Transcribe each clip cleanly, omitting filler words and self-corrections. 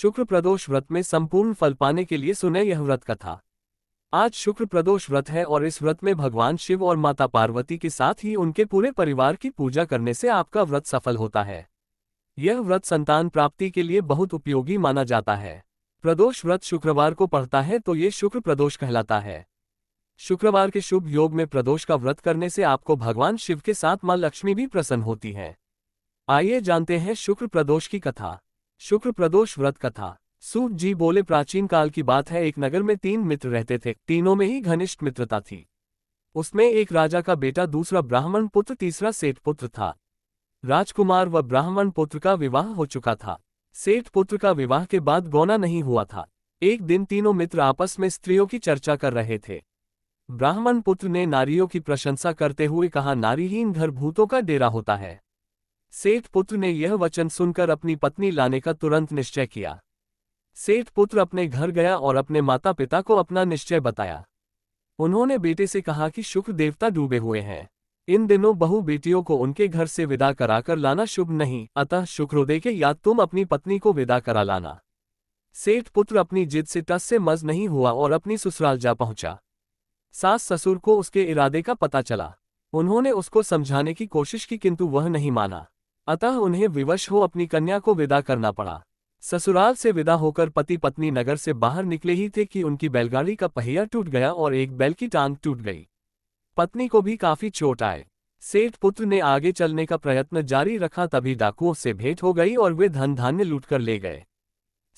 शुक्र प्रदोष व्रत में संपूर्ण फल पाने के लिए सुने यह व्रत कथा। आज शुक्र प्रदोष व्रत है और इस व्रत में भगवान शिव और माता पार्वती के साथ ही उनके पूरे परिवार की पूजा करने से आपका व्रत सफल होता है। यह व्रत संतान प्राप्ति के लिए बहुत उपयोगी माना जाता है। प्रदोष व्रत शुक्रवार को पड़ता है तो ये शुक्र प्रदोष कहलाता है। शुक्रवार के शुभ योग में प्रदोष का व्रत करने से आपको भगवान शिव के साथ मां लक्ष्मी भी प्रसन्न होती है। आइए जानते हैं शुक्र प्रदोष की कथा। शुक्र प्रदोष व्रत कथा। सूत जी बोले, प्राचीन काल की बात है, एक नगर में 3 मित्र रहते थे। तीनों में ही घनिष्ठ मित्रता थी। उसमें एक राजा का बेटा, दूसरा ब्राह्मण पुत्र, तीसरा सेठ पुत्र था। राजकुमार व ब्राह्मण पुत्र का विवाह हो चुका था। सेठ पुत्र का विवाह के बाद गौना नहीं हुआ था। एक दिन तीनों मित्र आपस में स्त्रियों की चर्चा कर रहे थे। ब्राह्मण पुत्र ने नारियों की प्रशंसा करते हुए कहा, नारीहीन घर भूतों का डेरा होता है। सेठ पुत्र ने यह वचन सुनकर अपनी पत्नी लाने का तुरंत निश्चय किया। सेठ पुत्र अपने घर गया और अपने माता पिता को अपना निश्चय बताया। उन्होंने बेटे से कहा कि शुक्र देवता डूबे हुए हैं। इन दिनों बहू बेटियों को उनके घर से विदा कराकर लाना शुभ नहीं, अतः शुक्रोदय के याद तुम अपनी पत्नी को विदा करा लाना। सेठ पुत्र अपनी जिद से टस से मज नहीं हुआ और अपनी ससुराल जा पहुंचा। सास ससुर को उसके इरादे का पता चला। उन्होंने उसको समझाने की कोशिश की किंतु वह नहीं माना, अतः उन्हें विवश हो अपनी कन्या को विदा करना पड़ा। ससुराल से विदा होकर पति पत्नी नगर से बाहर निकले ही थे कि उनकी बैलगाड़ी का पहिया टूट गया और एक बैल की टांग टूट गई। पत्नी को भी काफी चोट आए। सेठ पुत्र ने आगे चलने का प्रयत्न जारी रखा, तभी डाकुओं से भेंट हो गई और वे धन धान्य लूटकर ले गए।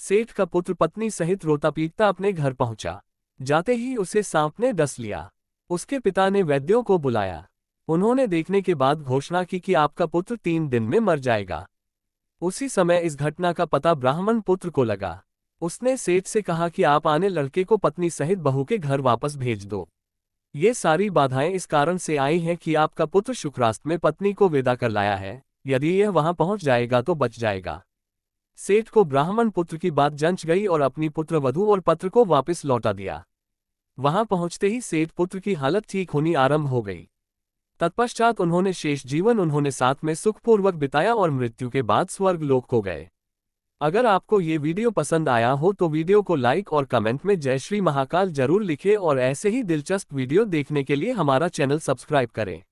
सेठ का पुत्र पत्नी सहित रोता पीटता अपने घर पहुंचा। जाते ही उसे सांप ने डस लिया। उसके पिता ने वैद्यों को बुलाया। उन्होंने देखने के बाद घोषणा की कि आपका पुत्र 3 दिन में मर जाएगा। उसी समय इस घटना का पता ब्राह्मण पुत्र को लगा। उसने सेठ से कहा कि आप आने लड़के को पत्नी सहित बहू के घर वापस भेज दो। ये सारी बाधाएं इस कारण से आई हैं कि आपका पुत्र शुक्रास्त में पत्नी को विदा कर लाया है। यदि यह वहां पहुंच जाएगा तो बच जाएगा। सेठ को ब्राह्मण पुत्र की बात जंच गई और अपनी पुत्र वधू और पत्र को वापस लौटा दिया। वहां पहुंचते ही सेठ पुत्र की हालत ठीक होनी आरंभ हो गई। तत्पश्चात उन्होंने शेष जीवन उन्होंने साथ में सुखपूर्वक बिताया और मृत्यु के बाद स्वर्ग लोक को गए। अगर आपको ये वीडियो पसंद आया हो तो वीडियो को लाइक और कमेंट में जय श्री महाकाल जरूर लिखें और ऐसे ही दिलचस्प वीडियो देखने के लिए हमारा चैनल सब्सक्राइब करें।